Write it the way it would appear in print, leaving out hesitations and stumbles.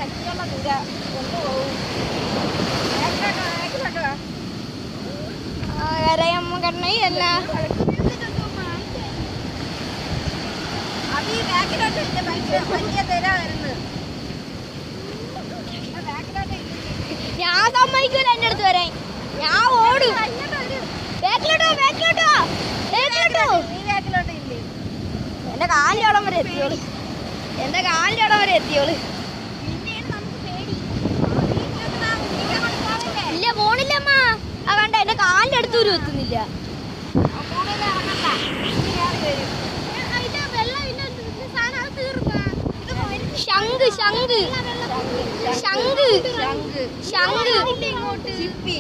ശക്തിയുള്ള ദൂര കൊണ്ടുപോകും. കരയമ്മ കണ്ണി അല്ല അത് ഈ ബാക്കിലോട്ട് വലിയ തിര വരുന്നത്. ഞാൻ സമ്മതിക്കൂല എന്റെ അടുത്ത് വരാൻ. ഞാൻ ഓടും. ബാക്കിലോട്ടോ ബാക്കിലോട്ടോ ബാക്കിലോട്ടോ. നീ ബാക്കിലോട്ട് ഇല്ലേ? എന്റെ കാലിന്റെ അവിടം വരെ എത്തിയോള്. എന്റെ കാലിന്റെ അവിടം വരെ എത്തിയോള്. പിന്നെയാണ് നമുക്ക് പേടി. ഇല്ല പോണില്ല അമ്മ. ആ കണ്ട എന്റെ കാലിന്റെ അടുത്ത് പോലും എത്തുന്നില്ല. ശംഖ് ശംഖ് ശംഖ് ശംഖ് ചിപ്പി